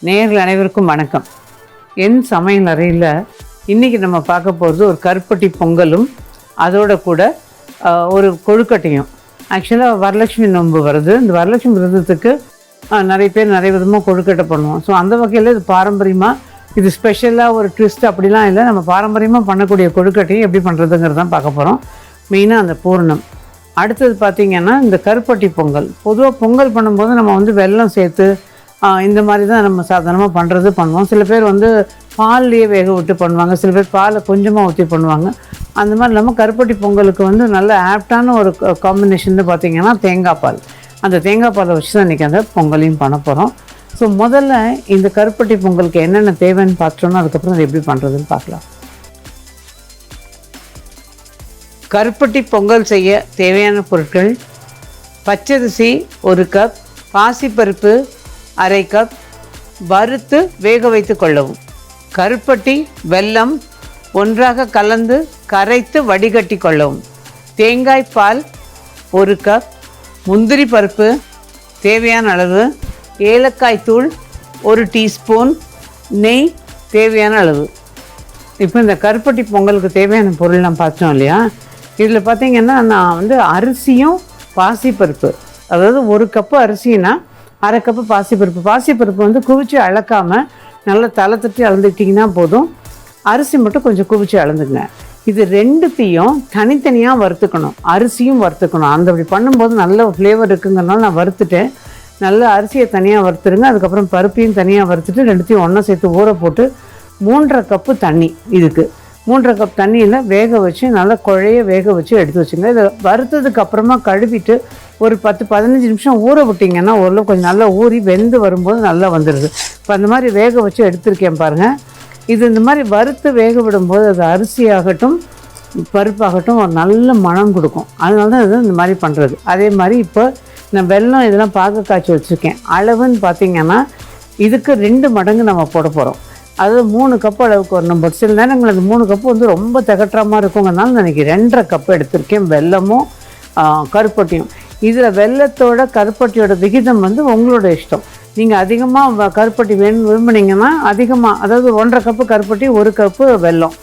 நேயர்கள் அனைவருக்கும் வணக்கம். என் சமையல் அறையில் இன்றைக்கி நம்ம பார்க்க போகிறது ஒரு கருப்பட்டி பொங்கலும் அதோட கூட ஒரு கொழுக்கட்டையும். ஆக்சுவலாக வரலட்சுமி நோன்பு வருது. இந்த வரலட்சுமி விரதத்துக்கு நிறைய பேர் நிறைய விதமாக கொழுக்கட்டை பண்ணுவோம். ஸோ அந்த வகையில் இது பாரம்பரியமாக, இது ஸ்பெஷலாக ஒரு ட்விஸ்ட் அப்படிலாம் இல்லை. நம்ம பாரம்பரியமாக பண்ணக்கூடிய கொழுக்கட்டையை எப்படி பண்ணுறதுங்கிறது தான் பார்க்க போகிறோம். மெயினாக அந்த பூரணம். அடுத்தது பார்த்திங்கன்னா இந்த கருப்பட்டி பொங்கல். பொதுவாக பொங்கல் பண்ணும்போது நம்ம வந்து வெல்லம் சேர்த்து இந்த மாதிரி தான் நம்ம சாதாரணமாக பண்ணுவோம். சில பேர் வந்து பால்லையே வேக விட்டு பண்ணுவாங்க, சில பேர் பாலை கொஞ்சமாக ஊற்றி பண்ணுவாங்க. அந்த மாதிரி இல்லாமல் கருப்பட்டி பொங்கலுக்கு வந்து நல்ல ஆப்டான ஒரு காம்பினேஷன் பார்த்திங்கன்னா தேங்காய் பால். அந்த தேங்காய் பாலை வச்சு தான் இன்றைக்கி அந்த பொங்கலையும் பண்ண போகிறோம். ஸோ முதல்ல இந்த கருப்பட்டி பொங்கலுக்கு என்னென்ன தேவைன்னு பார்த்தோன்னா அதுக்கப்புறம் அதை எப்படி பண்ணுறதுன்னு பார்க்கலாம். கருப்பட்டி பொங்கல் செய்ய தேவையான பொருட்கள்: பச்சரிசி 1 கப், பாசிப்பருப்பு 1/2 கப், வறுத்து வேக வைத்து கொள்ளவும். கருப்பட்டி, வெல்லம் ஒன்றாக கலந்து கரைத்து வடிகட்டி கொள்ளவும். தேங்காய் பால் 1 கப், முந்திரி பருப்பு தேவையான அளவு, ஏலக்காய் தூள் 1 டீஸ்பூன், நெய் தேவையான அளவு. இப்போ இந்த கருப்பட்டி பொங்கலுக்கு தேவையான பொருள் நான் பார்த்தோம் இல்லையா. இதில் பார்த்திங்கன்னா நான் வந்து அரிசியும் பாசிப்பருப்பு, அதாவது 1 கப்பு அரிசினா 1/2 கப்பு பாசிப்பருப்பு. பாசிப்பருப்பு வந்து குவிச்சு அளக்காமல் நல்லா தலை தட்டி அளந்துக்கிட்டிங்கன்னா போதும். அரிசி மட்டும் கொஞ்சம் குவிச்சு அளந்துங்க. இது ரெண்டுத்தையும் தனித்தனியாக வறுத்துக்கணும். அரிசியும் வறுத்துக்கணும். அந்த அப்படி பண்ணும்போது நல்ல ஃப்ளேவர் இருக்குங்கிறனால நான் வறுத்துட்டேன். நல்லா அரிசியை தனியாக வறுத்துருங்க. அதுக்கப்புறம் பருப்பையும் தனியாக வறுத்துட்டு ரெண்டுத்தையும் ஒன்றா சேர்த்து ஊற போட்டு 3.5 கப்பு தண்ணி, இதுக்கு 3.5 கப் தண்ணியில் வேக வச்சு நல்லா குழைய வேக வச்சு எடுத்து வச்சுங்க. இதை வறுத்ததுக்கு அப்புறமா கழுவிட்டு ஒரு 10-15 நிமிஷம் ஊற விட்டிங்கன்னா ஓரளவு கொஞ்சம் நல்லா ஊறி வெந்து வரும்போது நல்லா வந்துடுது. இப்போ அந்த மாதிரி வேக வச்சு எடுத்துருக்கேன் பாருங்கள். இது இந்த மாதிரி வறுத்து வேக விடும்போது அது அரிசியாகட்டும் பருப்பாகட்டும் ஒரு நல்ல மனம் கொடுக்கும். அதனால தான் இது இந்த மாதிரி பண்ணுறது. அதே மாதிரி இப்போ நான் வெல்லம் இதெல்லாம் பாக காய்ச்சி வச்சுருக்கேன். அளவுன்னு பார்த்திங்கன்னா இதுக்கு 2 மடங்கு நம்ம போட போகிறோம். அது 3 கப்பு அளவுக்கு வரணும். பட் சில நேரங்கள் அந்த 3 கப்பு வந்து ரொம்ப தகட்டுறமாக இருக்குங்கிறனால நான் இன்றைக்கி 2.5 கப்பு எடுத்திருக்கேன். வெல்லமும் கருப்பட்டியும். இதில் வெல்லத்தோட கருப்பட்டியோட விகிதம் வந்து உங்களோட இஷ்டம். நீங்கள் அதிகமாக கருப்பட்டி விரும்புனீங்கன்னா அதிகமாக, அதாவது 1.5 கப்பு கருப்பட்டி 1 கப்பு வெல்லம்,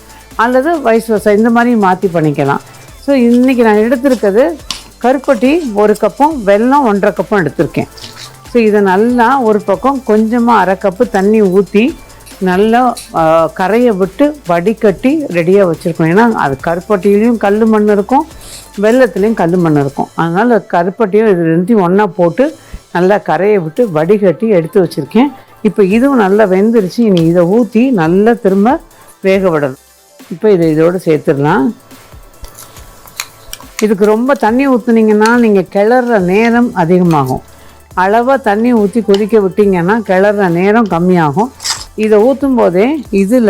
அல்லது வைஸ் வர்சா இந்த மாதிரி மாற்றி பண்ணிக்கலாம். ஸோ இன்றைக்கி நான் எடுத்திருக்கிறது கருப்பட்டி 1 கப்பும் வெல்லம் 1.5 கப்பும் எடுத்திருக்கேன். ஸோ இதை நல்லா ஒரு பக்கம் கொஞ்சமாக 1/2 கப்பு தண்ணி ஊற்றி நல்லா கரையை விட்டு வடிகட்டி ரெடியாக வச்சுருக்கணும். ஏன்னா அது கருப்பட்டியிலையும் கல் மண் இருக்கும், வெல்லத்துலேயும் கல் மண் இருக்கும். அதனால் கருப்பட்டியும் இது ரெண்டையும் ஒன்றா போட்டு நல்லா கரையை விட்டு வடிகட்டி எடுத்து வச்சுருக்கேன். இப்போ இதுவும் நல்லா வெந்துருச்சு. இனி இதை ஊற்றி நல்லா திரும்ப வேக விடணும். இப்போ இதோடு சேர்த்துடலாம். இதுக்கு ரொம்ப தண்ணி ஊற்றுனீங்கன்னா நீங்கள் கிளற நேரம் அதிகமாகும். அளவாக தண்ணி ஊற்றி கொதிக்க விட்டிங்கன்னா கிளற நேரம் கம்மியாகும். இதை ஊற்றும் போதே இதில்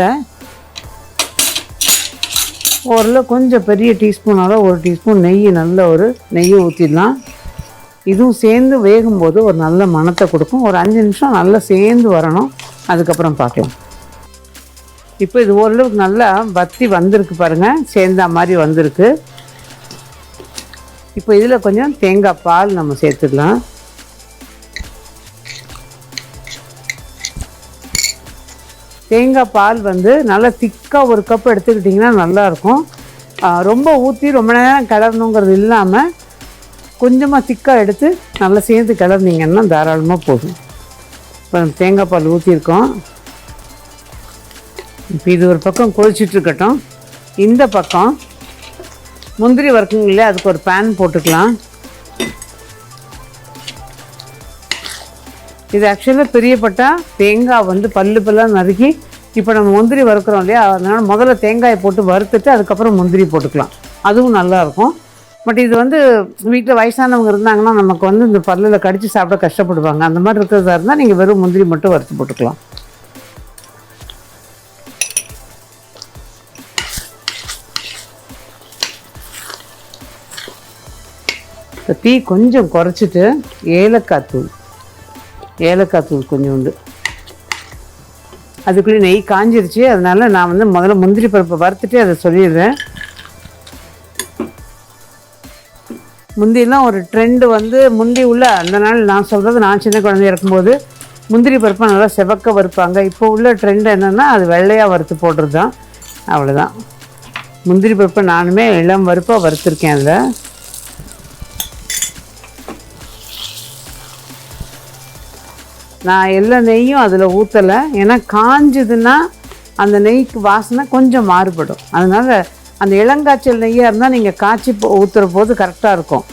ஓரளவு கொஞ்சம் பெரிய டீஸ்பூனால 1 டீஸ்பூன் நெய், நல்ல ஒரு நெய்யை ஊற்றிடலாம். இதுவும் சேர்ந்து வேகும்போது ஒரு நல்ல மணத்தை கொடுக்கும். ஒரு 5 நிமிஷம் நல்லா சேர்ந்து வரணும். அதுக்கப்புறம் பார்க்கலாம். இப்போ இது ஓரளவுக்கு நல்லா வத்தி வந்திருக்கு பாருங்கள், சேர்ந்தா மாதிரி வந்திருக்கு. இப்போ இதில் கொஞ்சம் தேங்காய் பால் நம்ம சேர்த்துடலாம். தேங்காய் பால் வந்து நல்லா திக்காக 1 கப் எடுத்துக்கிட்டிங்கன்னா நல்லாயிருக்கும். ரொம்ப ஊற்றி ரொம்ப நேரம் கிளறணுங்கிறது இல்லாமல் கொஞ்சமாக திக்காக எடுத்து நல்லா சேர்ந்து கிளறினீங்கன்னா தாராளமாக போதும். இப்போ தேங்காய் பால் ஊற்றிருக்கோம். இப்போ இது ஒரு பக்கம் கொதிச்சிட்ருக்கட்டும். இந்த பக்கம் முந்திரி வறுக்குங்க இல்லையா, அதுக்கு ஒரு பேன் போட்டுக்கலாம். இது ஆக்சுவலாக பிரியப்பட்டா தேங்காய் வந்து பல்லாக நறுக்கி, இப்போ நம்ம முந்திரி வறுக்கிறோம் இல்லையா, அதனால் முதல்ல தேங்காயை போட்டு வறுத்துட்டு அதுக்கப்புறம் முந்திரி போட்டுக்கலாம். அதுவும் நல்லாயிருக்கும். பட் இது வந்து வீட்டில் வயசானவங்க இருந்தாங்கன்னா நமக்கு வந்து இந்த பல்லில் கடித்து சாப்பிட கஷ்டப்படுவாங்க. அந்த மாதிரி இருக்கிறதா இருந்தால் நீங்கள் வெறும் முந்திரி மட்டும் வறுத்து போட்டுக்கலாம். இப்போ தீ கொஞ்சம் குறைச்சிட்டு ஏலக்காய் தூள் கொஞ்சோண்டு, அதுக்குள்ளே நெய் காஞ்சிருச்சு. அதனால் நான் வந்து முதல்ல முந்திரி பருப்பை வறுத்துட்டு அதை சொல்லிடுறேன். முந்தியெல்லாம் ஒரு ட்ரெண்டு வந்து முந்தி உள்ள அந்த நாள் நான் சொல்கிறது, நான் சின்ன குழந்தைய இருக்கும்போது முந்திரி பருப்பை நல்லா செவக்க வறுப்பாங்க. இப்போ உள்ள ட்ரெண்ட் என்னென்னா அது வெள்ளையாக வறுத்து போடுறது தான். அவ்வளோதான். முந்திரி பருப்பை நானுமே இளம் வறுப்பாக வறுத்துருக்கேன். அதில் நான் எல்லா நெய்யும் அதில் ஊற்றலை. ஏன்னா காஞ்சதுன்னா அந்த நெய்க்கு வாசனை கொஞ்சம் மாறுபடும். அதனால் அந்த இளங்காய்ச்சல் நெய்யாக இருந்தால் நீங்கள் காய்ச்சி ஊற்றுற போது கரெக்டாக இருக்கும்.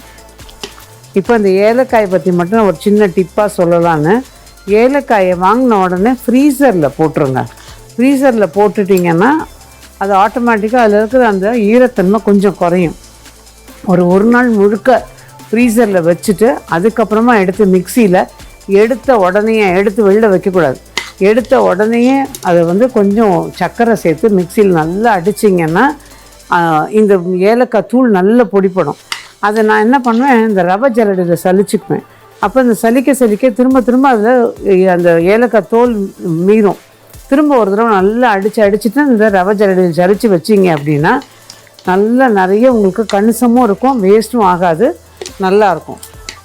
இப்போ அந்த ஏலக்காயை பற்றி மட்டும் ஒரு சின்ன டிப்பாக சொல்லலான்னு, ஏலக்காயை வாங்கின உடனே ஃப்ரீசரில் போட்டுருங்க. ஃப்ரீசரில் போட்டுட்டிங்கன்னா அது ஆட்டோமேட்டிக்காக அதில் இருக்கிற அந்த ஈரத்தன்மை கொஞ்சம் குறையும். ஒரு நாள் முழுக்க ஃப்ரீசரில் வச்சுட்டு அதுக்கப்புறமா எடுத்து மிக்சியில் எடுத்த உடனே எடுத்து வெளில வைக்கக்கூடாது. எடுத்த உடனேயே அதை வந்து கொஞ்சம் சர்க்கரை சேர்த்து மிக்சியில் நல்லா அடிச்சிங்கன்னா இந்த ஏலக்காய் தூள் நல்ல பொடிப்படும். அதை நான் என்ன பண்ணுவேன், இந்த ரவை ஜல்லடையில் சலிச்சுக்குவேன். அப்போ இந்த சலிக்க திரும்ப அதில் அந்த ஏலக்காய் தோல் மீறும். திரும்ப ஒரு தடவை நல்லா அடிச்சுட்டு இந்த ரவை ஜல்லடையில் சலித்து வச்சிங்க அப்படின்னா நல்லா நிறைய உங்களுக்கு கணிசமும் இருக்கும், வேஸ்ட்டும் ஆகாது, நல்லாயிருக்கும்.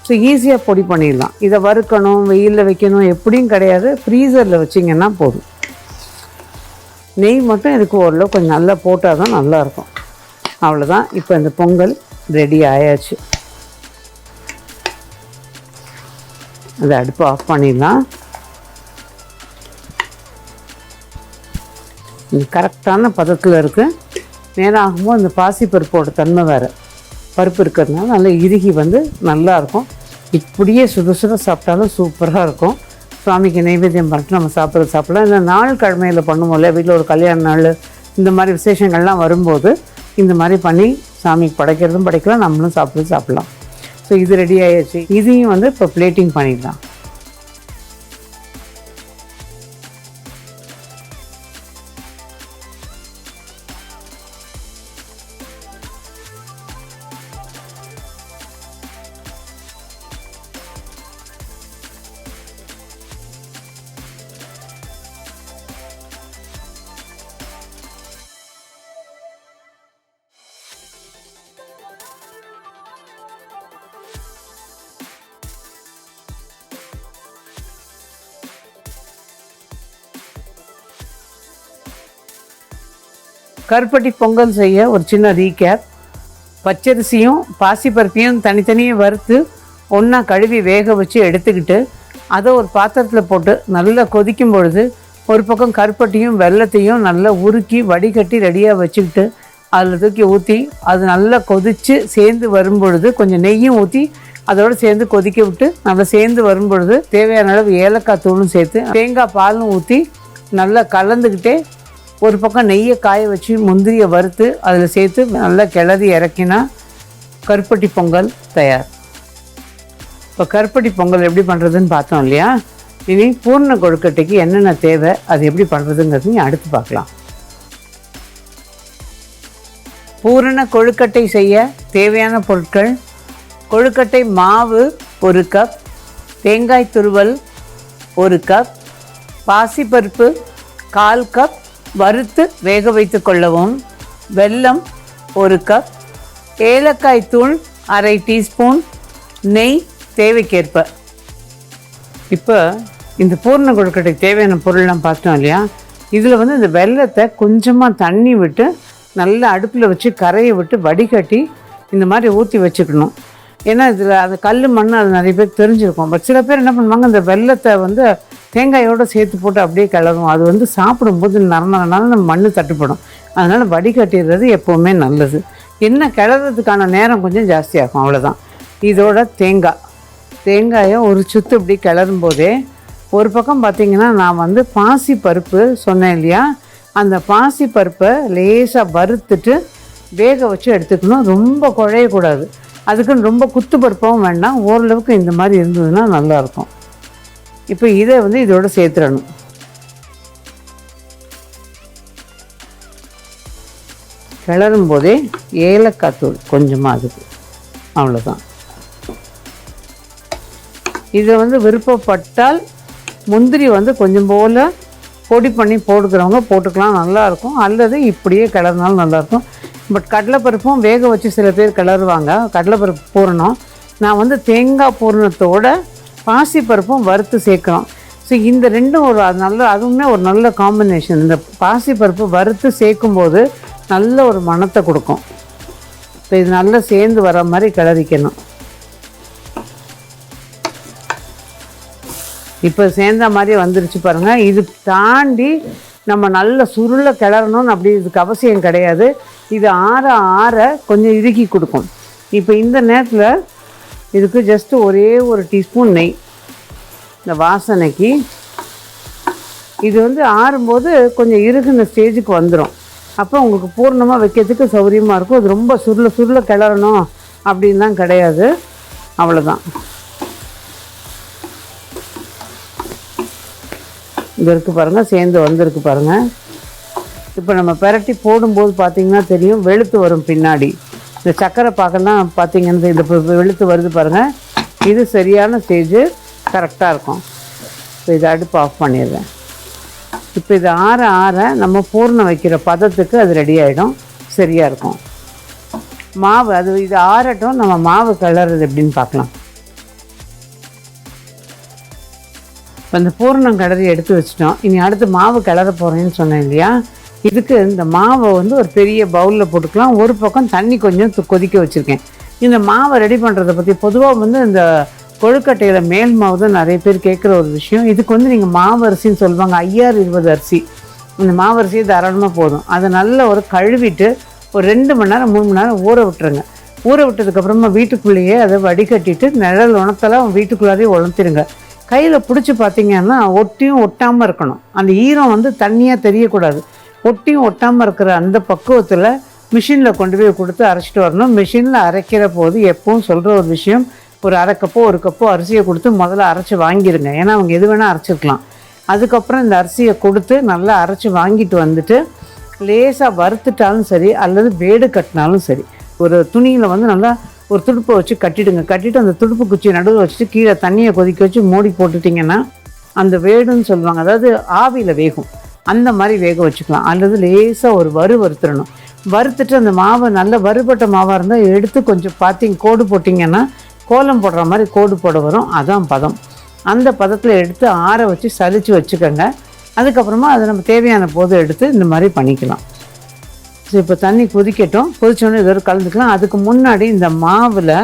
ஸோ ஈஸியாக பொடி பண்ணிடலாம். இதை வறுக்கணும், வெயிலில் வைக்கணும் எப்படியும் கிடையாது. ஃப்ரீசரில் வச்சிங்கன்னா போதும். நெய் மட்டும் இதுக்கு ஓரளவு கொஞ்சம் நல்லா போட்டால் தான் நல்லாயிருக்கும். அவ்வளோதான். இப்போ இந்த பொங்கல் ரெடி ஆயாச்சு. அதை அடுப்பு ஆஃப் பண்ணிடலாம். இது கரெக்டான பதத்தில் இருக்குது. நேரம் ஆகும்போது இந்த பாசிப்பருப்போட தன்மை வேறு, பருப்பு இருக்கிறதுனால நல்லா இறுகி வந்து நல்லாயிருக்கும். இப்படியே சுட சாப்பிட்டாலும் சூப்பராக இருக்கும். சுவாமிக்கு நைவேத்தியம் பண்ணிட்டு நம்ம சாப்பிடலாம். இந்த நாள் கிழமையில் பண்ணுவோம்ல, வீட்டில் ஒரு கல்யாண நாள் இந்த மாதிரி விசேஷங்கள்லாம் வரும்போது இந்த மாதிரி பண்ணி சாமிக்கு படைக்கிறதும் படைக்கலாம், நம்மளும் சாப்பிடலாம். ஸோ இது ரெடி ஆகிடுச்சு. இதையும் வந்து இப்போ பிளேட்டிங் பண்ணிடலாம். கருப்பட்டி பொங்கல் செய்ய ஒரு சின்ன ரீகேப். பச்சரிசியும் பாசிப்பருப்பையும் தனித்தனியாக வறுத்து ஒன்றா கழுவி வேக வச்சு எடுத்துக்கிட்டு அதை ஒரு பாத்திரத்தில் போட்டு நல்லா கொதிக்கும் பொழுது ஒரு பக்கம் கருப்பட்டியும் வெல்லத்தையும் நல்லா உருக்கி வடிகட்டி ரெடியாக வச்சுக்கிட்டு அதில் தூக்கி ஊற்றி அது நல்லா கொதித்து சேர்ந்து வரும்பொழுது கொஞ்சம் நெய்யும் ஊற்றி அதோடு சேர்ந்து கொதிக்க விட்டு நல்லா சேர்ந்து வரும்பொழுது தேவையான அளவு ஏலக்காய் தூளும் சேர்த்து தேங்காய் பாலும் ஊற்றி நல்லா கலந்துக்கிட்டே ஒரு பக்கம் நெய்யை காய வச்சு முந்திரியை வறுத்து அதில் சேர்த்து நல்லா கிளறி இறக்கினா கருப்பட்டி பொங்கல் தயார். இப்போ கருப்பட்டி பொங்கல் எப்படி பண்ணுறதுன்னு பார்த்தோம் இல்லையா? இனி பூர்ண கொழுக்கட்டைக்கு என்னென்ன தேவை, அது எப்படி பண்ணுறதுங்கிறது அடுத்து பார்க்கலாம். பூரண கொழுக்கட்டை செய்ய தேவையான பொருட்கள்: கொழுக்கட்டை மாவு 1 கப், தேங்காய் துருவல் 1 கப், பாசிப்பருப்பு 1/4 கப் வறுத்து வேக வைத்து கொள்ளவும், வெல்லம் 1 கப், ஏலக்காய் தூள் 1/2 டீஸ்பூன், நெய் தேவைக்கேற்ப. இப்போ இந்த பூர்ண கொழுக்கட்டை தேவையான பொருள்லாம் பார்த்தோம் இல்லையா? இதில் வந்து இந்த வெல்லத்தை கொஞ்சமாக தண்ணி விட்டு நல்லா அடுப்பில் வச்சு கரையை விட்டு வடிகட்டி இந்த மாதிரி ஊற்றி வச்சுக்கணும். ஏன்னா இதில் அந்த கல் மண் அது நிறைய பேர் தெரிஞ்சிருக்கும். பட் சில பேர் என்ன பண்ணுவாங்க, இந்த வெல்லத்தை வந்து தேங்காயோடு சேர்த்து போட்டு அப்படியே கிளறும். அது வந்து சாப்பிடும்போது நரனால நம்ம மண் தட்டுப்படும். அதனால் வடிகட்டிடுறது எப்போவுமே நல்லது. என்ன கிளறதுக்கான நேரம் கொஞ்சம் ஜாஸ்தியாகும், அவ்வளோதான். இதோட தேங்காயை ஒரு சுற்று இப்படி கிளறும் போதே ஒரு பக்கம் பார்த்திங்கன்னா நான் வந்து பாசி பருப்பு சொன்னேன் இல்லையா, அந்த பாசி பருப்பை லேசாக வறுத்துட்டு வேக வச்சு எடுத்துக்கணும். ரொம்ப குழையக்கூடாது, அதுக்குன்னு ரொம்ப குத்து பருப்பாகவும் வேண்டாம். ஓரளவுக்கு இந்த மாதிரி இருந்ததுன்னா நல்லாயிருக்கும். இப்போ இதை வந்து இதோட சேர்த்துடணும். கிளறும் போதே ஏலக்காய் தூள் கொஞ்சமாக அதுக்கு, அவ்வளோதான். இதை வந்து விருப்பப்பட்டால் முந்திரி வந்து கொஞ்சம் போல் பொடி பண்ணி போட்டுக்கிறவங்க போட்டுக்கலாம், நல்லாயிருக்கும். அல்லது இப்படியே கிளறினாலும் நல்லாயிருக்கும். பட் கடலைப்பருப்பும் வேக வச்சு சில பேர் கிளறுவாங்க. கடலைப்பருப்பு பூரணம் நான் வந்து தேங்காய் பூரணத்தோட பாசிப்பருப்பும் வறுத்து சேர்க்குறோம். ஸோ இந்த ரெண்டும் ஒரு நல்ல, அதுவுமே ஒரு நல்ல காம்பினேஷன். இந்த பாசிப்பருப்பு வறுத்து சேர்க்கும்போது நல்ல ஒரு மணத்தை கொடுக்கும். இப்போ இது நல்லா சேர்ந்து வர மாதிரி கிளறிக்கணும். இப்போ சேர்ந்த மாதிரி வந்துருச்சு பாருங்கள். இது தாண்டி நம்ம நல்ல சுருளை கிளறணும்னு அப்படி இதுக்கு அவசியம் கிடையாது. இது ஆற ஆற கொஞ்சம் இறுக்கி கொடுக்கும். இப்போ இந்த நேரத்தில் இதுக்கு ஜஸ்ட்டு ஒரே ஒரு டீஸ்பூன் நெய், இந்த வாசனைக்கு. இது வந்து ஆறும்போது கொஞ்சம் இறுகுன ஸ்டேஜுக்கு வந்துடும். அப்போ உங்களுக்கு பூர்ணமாக வைக்கிறதுக்கு சௌகரியமாக இருக்கும். அது ரொம்ப சுருளை கிளறணும் அப்படின்லாம் கிடையாது. அவ்வளோதான். இது இருக்குது பாருங்கள், சேர்ந்து வந்திருக்கு பாருங்கள். இப்போ நம்ம பெரட்டி போடும்போது பார்த்திங்கன்னா தெரியும், வெளுத்து வரும் பின்னாடி. இந்த சக்கரை பாக்கெல்லாம் பார்த்திங்கன்னா இந்த வெளுத்து வருது பாருங்கள். இது சரியான ஸ்டேஜு, கரெக்டாக இருக்கும். இப்போ இதை அடுப்பு ஆஃப் பண்ணிடுறேன். இப்போ இது ஆற ஆற நம்ம பூர்ணம் வைக்கிற பதத்துக்கு அது ரெடி ஆகிடும், சரியாக இருக்கும். மாவு அது இது ஆறட்டும், நம்ம மாவு கிளறது எப்படின்னு பார்க்கலாம். இப்போ இந்த பூர்ணம் கிளறி எடுத்து வச்சிட்டோம். இனி அடுத்து மாவு கிளற போகிறேன்னு சொன்னேன் இல்லையா. இதுக்கு இந்த மாவை வந்து ஒரு பெரிய பவுலில் போட்டுக்கலாம். ஒரு பக்கம் தண்ணி கொஞ்சம் கொதிக்க வச்சுருக்கேன். இந்த மாவை ரெடி பண்ணுறதை பற்றி பொதுவாக வந்து இந்த கொழுக்கட்டையில் மேல் மாவு தான் நிறைய பேர் கேட்குற ஒரு விஷயம். இதுக்கு வந்து நீங்கள் மாவு அரிசின்னு சொல்லுவாங்க, 5020 அரிசி. இந்த மாவு அரிசியை தாராளமாக போதும். அதை நல்லா ஒரு கழுவிட்டு ஒரு 2 மணி நேரம் 3 மணி நேரம் ஊற விட்டுருங்க. ஊற விட்டதுக்கப்புறமா வீட்டுக்குள்ளேயே அதை வடிகட்டிட்டு நிழல் உணத்தெல்லாம் வீட்டுக்குள்ளாரே உணர்த்திடுங்க. கையில் பிடிச்சி பார்த்திங்கன்னா ஒட்டியும் ஒட்டாமல் இருக்கணும். அந்த ஈரம் வந்து தண்ணியாக தெரியக்கூடாது. ஒட்டியும் ஒட்டாமல் இருக்கிற அந்த பக்குவத்தில் மிஷினில் கொண்டு போய் கொடுத்து அரைச்சிட்டு வரணும். மிஷினில் அரைக்கிற போது எப்பவும் சொல்கிற ஒரு விஷயம், ஒரு அரை கப்போ 1 கப்போ அரிசியை கொடுத்து முதல்ல அரைச்சி வாங்கிடுங்க. ஏன்னா அவங்க எது வேணால் அரைச்சிருக்கலாம். அதுக்கப்புறம் இந்த அரிசியை கொடுத்து நல்லா அரைச்சி வாங்கிட்டு வந்துட்டு லேசாக வறுத்துட்டாலும் சரி அல்லது வேடு கட்டினாலும் சரி, ஒரு துணியில் வந்து நல்லா ஒரு துடுப்பை வச்சு கட்டிடுங்க. கட்டிட்டு அந்த துடுப்பு குச்சியை நடுவில் வச்சுட்டு கீழே தண்ணியை கொதிக்க வச்சு மூடி போட்டுட்டிங்கன்னா அந்த வேடுன்னு சொல்லுவாங்க, அதாவது ஆவியில் வேகும், அந்த மாதிரி வேக வச்சுக்கலாம். அல்லது லேசாக ஒரு வறுத்துடணும். வறுத்துட்டு அந்த மாவை நல்ல வறுபட்ட மாவாக இருந்தால் எடுத்து கொஞ்சம் கோடு போட்டிங்கன்னா கோலம் போடுற மாதிரி கோடு போட வரும். அதான் பதம். அந்த பதத்தில் எடுத்து ஆற வச்சு சலித்து வச்சுக்கோங்க. அதுக்கப்புறமா அதை நம்ம தேவையான போது எடுத்து இந்த மாதிரி பண்ணிக்கலாம். ஸோ இப்போ தண்ணி கொதிக்கட்டும். கொதிச்சோன்னே இதோட கலந்துக்கலாம். அதுக்கு முன்னாடி இந்த மாவில்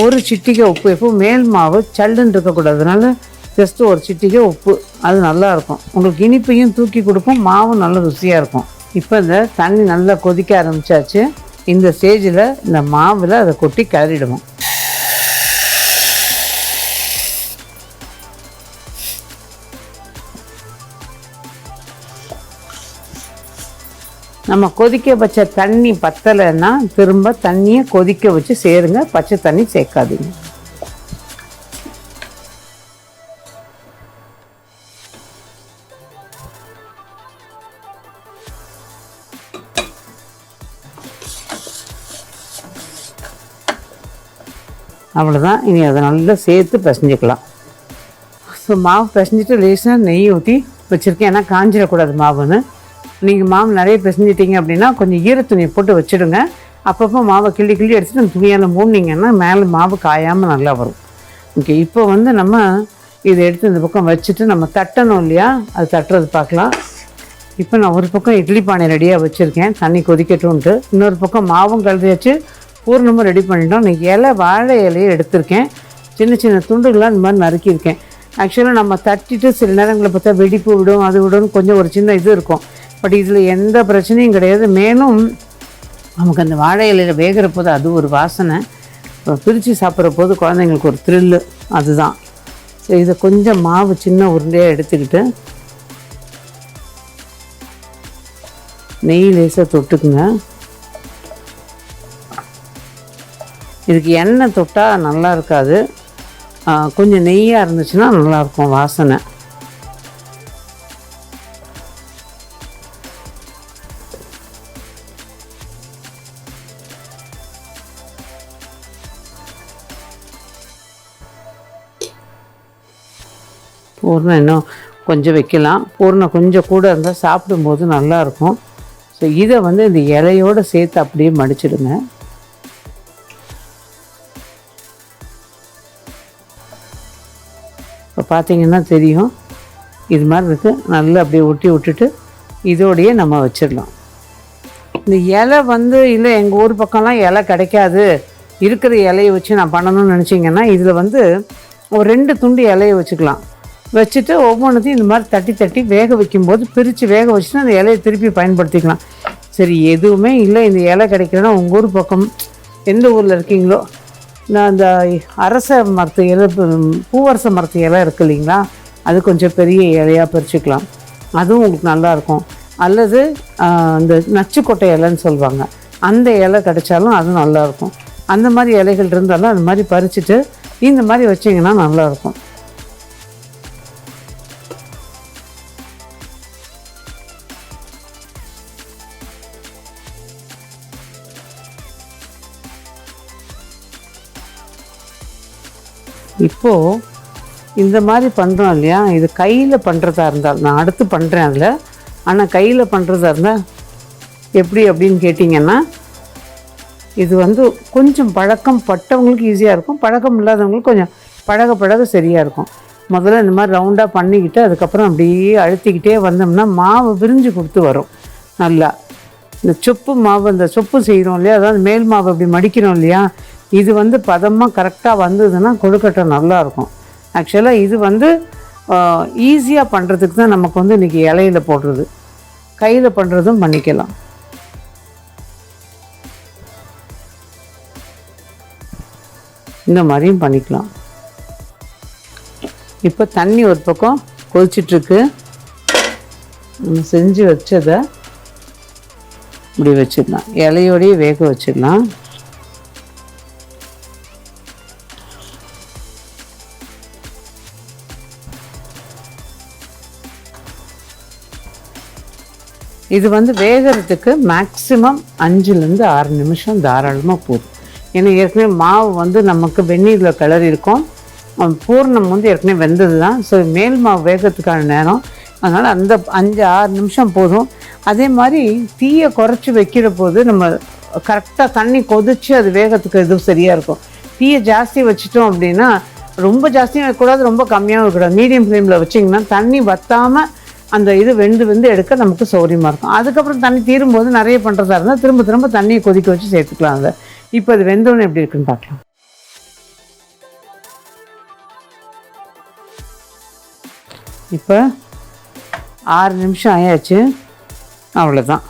ஒரு சிட்டிகை உப்பு, எப்போ மேல் மாவு சல்லுன்னு இருக்கக்கூடாது, அதனால ஜஸ்ட்டு ஒரு சிட்டிகை உப்பு, அது நல்லாயிருக்கும். உங்களுக்கு இனிப்பையும் தூக்கி கொடுக்கும், மாவும் நல்ல ருசியாக இருக்கும். இப்போ இந்த தண்ணி நல்லா கொதிக்க ஆரம்பித்தாச்சு. இந்த ஸ்டேஜில் இந்த மாவில் அதை கொட்டி கிளறிடுவோம். நம்ம கொதிக்க வச்ச தண்ணி பத்தலைன்னா திரும்ப தண்ணியை கொதிக்க வச்சு சேருங்க, பச்சை தண்ணி சேர்க்காதீங்க. அவ்வளோதான். இனி அதை நல்லா சேர்த்து பிசைஞ்சிக்கலாம். ஸோ மாவு பிசைஞ்சிட்டு லேசாக நெய் ஊற்றி வச்சுருக்கேன், ஏன்னா காஞ்சிடக்கூடாது மாவுன்னு. நீங்கள் மாவு நிறைய பிசைஞ்சிட்டிங்க அப்படின்னா கொஞ்சம் ஈரத்துணியை போட்டு வச்சுடுங்க. அப்பப்போ மாவை கிள்ளி எடுத்துகிட்டு துணியால் மூடினீங்கன்னா மேலே மாவு காயாமல் நல்லா வரும். ஓகே, இப்போ வந்து நம்ம இதை எடுத்து இந்த பக்கம் வச்சுட்டு நம்ம தட்டணும் இல்லையா, அது தட்டுறது பார்க்கலாம். இப்போ நான் ஒரு பக்கம் இட்லி பானை ரெடியாக வச்சுருக்கேன், தண்ணி கொதிக்கட்டும்ன்ட்டு. இன்னொரு பக்கம் மாவும் கலந்து வச்சு பூர்ணமும் ரெடி பண்ணிட்டோம். நான் வாழை இலையை எடுத்திருக்கேன், சின்ன சின்ன துண்டுகளாக இந்த மாதிரி நறுக்கியிருக்கேன். ஆக்சுவலாக நம்ம தட்டிட்டு சில நேரங்களில் பார்த்தா வெடிப்பு விடும், அது விடும், கொஞ்சம் ஒரு சின்ன இது இருக்கும். பட் இதில் எந்த பிரச்சனையும் கிடையாது. மேலும் நமக்கு அந்த வாழை இலையில் வேகிற போது அது ஒரு வாசனை, பிரித்து சாப்பிட்ற போது குழந்தைங்களுக்கு ஒரு த்ரில்லு, அதுதான். ஸோ இதை கொஞ்சம் மாவு சின்ன உருண்டையாக எடுத்துக்கிட்டு நெய் லேசாக தொட்டுக்குங்க. இதுக்கு எண்ணெய் தொட்டால் நல்லா இருக்காது, கொஞ்சம் நெய்யாக இருந்துச்சுன்னா நல்லாயிருக்கும் வாசனை. பூர்ணம் இன்னும் கொஞ்சம் வைக்கலாம், பூர்ணம் கொஞ்சம் கூட இருந்தால் சாப்பிடும்போது நல்லாயிருக்கும். ஸோ இதை வந்து இந்த இலையோடு சேர்த்து அப்படியே மடிச்சிடுங்க. இப்போ பார்த்தீங்கன்னா தெரியும், இது மாதிரி இருக்குது. நல்லா அப்படியே ஒட்டி விட்டுட்டு இதோடையே நம்ம வச்சிடலாம். இந்த இலை வந்து இல்லை எங்கள் ஊர் பக்கம்லாம் இலை கிடைக்காது, இருக்கிற இலையை வச்சு நான் பண்ணணும்னு நினச்சிங்கன்னா இதில் வந்து ஒரு 2 துண்டு இலையை வச்சுக்கலாம். வச்சுட்டு ஒவ்வொன்றுத்தையும் இந்த மாதிரி தட்டி தட்டி வேக வைக்கும்போது பிரித்து வேக வச்சுட்டு அந்த இலையை திருப்பி பயன்படுத்திக்கலாம். சரி, எதுவுமே இல்லை இந்த இலை கிடைக்கிறதுனா உங்கள் ஊர் பக்கம் எந்த ஊரில் இருக்கீங்களோ, நான் அந்த அரச மரத்து இலை, பூவரச மரத்து இலை இருக்குது இல்லைங்களா, அது கொஞ்சம் பெரிய இலையாக பறிச்சுக்கலாம், அதுவும் உங்களுக்கு நல்லாயிருக்கும். அல்லது அந்த நச்சுக்கொட்டை இலைன்னு சொல்லுவாங்க, அந்த இலை கிடைச்சாலும் அதுவும் நல்லாயிருக்கும். அந்த மாதிரி இலைகள் இருந்தாலும் அது மாதிரி பறிச்சுட்டு இந்த மாதிரி வச்சிங்கன்னா நல்லாயிருக்கும். இப்போது இந்த மாதிரி பண்ணுறோம் இல்லையா, இது கையில் பண்ணுறதா இருந்தால் நான் அடுத்து பண்ணுறேன் அதில். ஆனால் கையில் பண்ணுறதா இருந்தால் எப்படி அப்படின்னு கேட்டிங்கன்னா, இது வந்து கொஞ்சம் பழக்கம் பட்டவங்களுக்கு ஈஸியாக இருக்கும், பழக்கம் இல்லாதவங்களுக்கு கொஞ்சம் பழக சரியாக இருக்கும். முதல்ல இந்த மாதிரி ரவுண்டாக பண்ணிக்கிட்டு அதுக்கப்புறம் அப்படியே அழுத்திக்கிட்டே வந்தோம்னா மாவு விரிஞ்சு கொடுத்து வரும். நல்லா இந்த சொப்பு மாவு, அந்த சொப்பு செய்கிறோம் இல்லையா, அதாவது மேல் மாவு அப்படி மடிக்கிறோம் இல்லையா, இது வந்து பதமாக கரெக்டாக வந்ததுன்னா கொழுக்கட்டை நல்லாயிருக்கும். ஆக்சுவலாக இது வந்து ஈஸியாக பண்ணுறதுக்கு தான் நமக்கு வந்து இன்றைக்கி இலையில போடுறது, கையில் பண்ணுறதும் பண்ணிக்கலாம். இந்த மாதிரியும் பண்ணிக்கலாம். இப்போ தண்ணி ஒரு பக்கம் கொதிச்சிட்ருக்கு, செஞ்சு வச்சதை இப்படி வச்சிடலாம், இலையோடையே வேக வச்சிடலாம். இது வந்து வேகிறதுக்கு மேக்ஸிமம் 5லேருந்து 6 நிமிஷம் தாராளமாக போதும். ஏன்னா ஏற்கனவே மாவு வந்து நமக்கு வெந்நீரில் கிளறி இருக்கும், பூர்ணம் வந்து ஏற்கனவே வெந்தது தான். ஸோ மேல் மாவு வேகிறதுக்கான நேரம், அதனால் அந்த 5-6 நிமிஷம் போதும். அதே மாதிரி தீயை குறைச்சி வைக்கிற போது நம்ம கரெக்டாக தண்ணி கொதித்து அது வேகத்துக்கு இதுவும் சரியாக இருக்கும். தீயை ஜாஸ்தி வச்சிட்டோம் அப்படின்னா ரொம்ப ஜாஸ்தியும் வைக்கக்கூடாது, ரொம்ப கம்மியாகவும் இருக்கக்கூடாது. மீடியம் ஃப்ளேமில் வச்சிங்கன்னா தண்ணி வற்றாமல் அந்த இது வெந்து எடுக்க நமக்கு சௌரியமாக இருக்கும். அதுக்கப்புறம் தண்ணி தீரும்போது நிறைய பண்ணுறதா இருந்தால் திரும்ப தண்ணியை கொதிக்க வச்சு சேர்த்துக்கலாம். அதை இப்போ அது வெந்தோன்னு எப்படி இருக்குன்னு பார்க்கலாம். இப்போ 6 நிமிஷம் ஆயாச்சு, அவ்வளோதான்.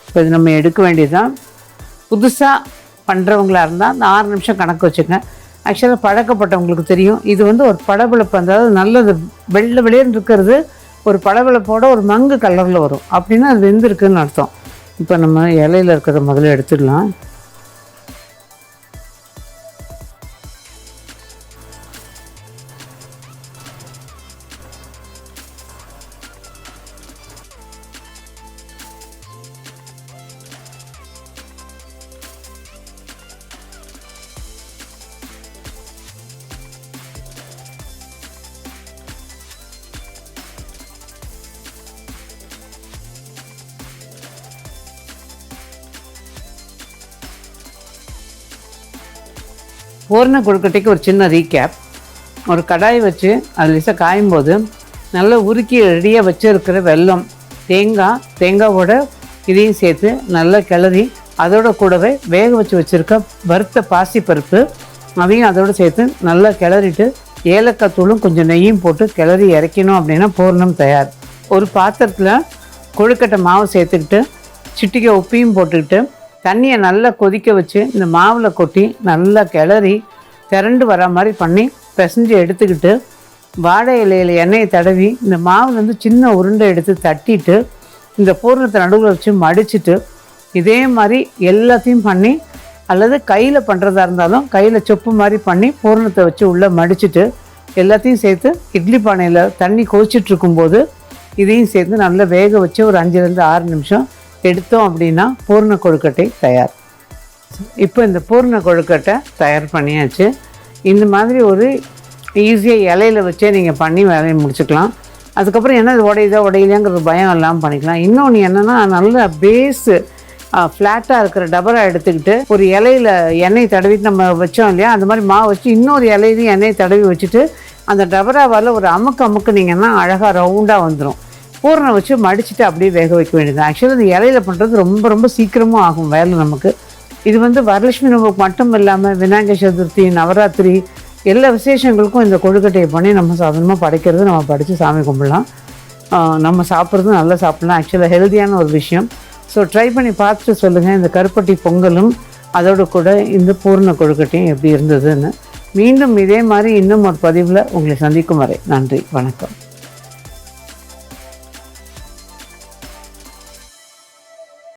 இப்போ இது நம்ம எடுக்க வேண்டியதுதான். புதுசாக பண்ணுறவங்களா இருந்தால் அந்த 6 நிமிஷம் கணக்கு வச்சுக்கங்க. ஆக்சுவலாக பழக்கப்பட்டவங்களுக்கு தெரியும், இது வந்து ஒரு பளபளப்பு, அதாவது நல்லது வெள்ளை வெளியேன்னு இருக்கிறது ஒரு பளபளப்போட ஒரு மங்கு கலரில் வரும் அப்படின்னா அது வெந்திருக்குன்னு அர்த்தம். இப்போ நம்ம இலையில் இருக்கிறத முதல்ல எடுத்துடலாம். பூர்ண கொழுக்கட்டைக்கு ஒரு சின்ன ரீகேப். ஒரு கடாய் வச்சு அது லேசாக காயும் போது நல்லா உருக்கி ரெடியாக வச்சுருக்கிற வெல்லம், தேங்காவோட இதையும் சேர்த்து நல்லா கிளறி அதோட கூடவே வேக வச்சு வச்சுருக்க வறுத்த பாசிப்பருப்பு அதையும் அதோடு சேர்த்து நல்லா கிளறிட்டு ஏலக்காய் தூளும் கொஞ்சம் நெய்யும் போட்டு கிளறி இறக்கணும் அப்படின்னா பூர்ணம் தயார். ஒரு பாத்திரத்தில் கொழுக்கட்டை மாவு சேர்த்துக்கிட்டு சிட்டிகை உப்பையும் போட்டுக்கிட்டு தண்ணியை நல்லா கொதிக்க வச்சு இந்த மாவில் கொட்டி நல்லா கிளறி திரண்டு வர மாதிரி பண்ணி பிசைஞ்சு எடுத்துக்கிட்டு வாழை இலையில் எண்ணெயை தடவி இந்த மாவுலேருந்து சின்ன உருண்டை எடுத்து தட்டிட்டு இந்த பூர்ணத்தை நடுவில் வச்சு மடிச்சுட்டு இதே மாதிரி எல்லாத்தையும் பண்ணி, அல்லது கையில் பண்ணுறதா இருந்தாலும் கையில் சொப்பு மாதிரி பண்ணி பூர்ணத்தை வச்சு உள்ளே மடிச்சுட்டு எல்லாத்தையும் சேர்த்து இட்லி பானையில் தண்ணி கொதிச்சிட்ருக்கும்போது இதையும் சேர்த்து நல்லா வேக வச்சு ஒரு 5லேருந்து 6 நிமிஷம் எடுத்தோம் அப்படின்னா பூர்ண கொழுக்கட்டை தயார். இப்போ இந்த பூர்ண கொழுக்கட்டை தயார் பண்ணியாச்சு. இந்த மாதிரி ஒரு ஈஸியாக இலையில் வச்சே நீங்கள் பண்ணி வேலையை முடிச்சுக்கலாம். அதுக்கப்புறம் என்ன உடையிலையாங்கிற பயம் இல்லாமல் பண்ணிக்கலாம். இன்னொன்று என்னென்னா, நல்ல பேஸு ஃப்ளாட்டாக இருக்கிற டபரா எடுத்துக்கிட்டு ஒரு இலையில் எண்ணெய் தடவிட்டு நம்ம வச்சோம் இல்லையா, அந்த மாதிரி மாவு வச்சு இன்னொரு இலையிலையும் எண்ணெய் தடவி வச்சுட்டு அந்த டபராவால் ஒரு அமுக்குனீங்கன்னா அழகாக ரவுண்டாக வந்துடும். பூரணை வச்சு மடிச்சுட்டு அப்படியே வேக வைக்க வேண்டியது. ஆக்சுவலாக இந்த இலையில பண்ணுறது ரொம்ப ரொம்ப சீக்கிரமும் ஆகும் வேலை நமக்கு. இது வரலட்சுமி நோம்புக்கு மட்டும் இல்லாமல் விநாயகர் சதுர்த்தி, நவராத்திரி எல்லா விசேஷங்களுக்கும் இந்த கொழுக்கட்டையை பண்ணி நம்ம சாதாரணமாக படைக்கிறது, நம்ம படித்து சாமி கும்பிடலாம். நம்ம சாப்பிட்றதும் நல்லா சாப்பிட்லாம். ஆக்சுவலாக ஹெல்த்தியான ஒரு விஷயம். ஸோ ட்ரை பண்ணி பார்த்துட்டு சொல்லுங்கள் இந்த கருப்பட்டி பொங்கலும் அதோடு கூட இந்த பூர்ண கொழுக்கட்டையும் எப்படி இருந்ததுன்னு. மீண்டும் இதே மாதிரி இன்னும் ஒரு பதிவில் உங்களை சந்திக்கும் வரை நன்றி, வணக்கம்.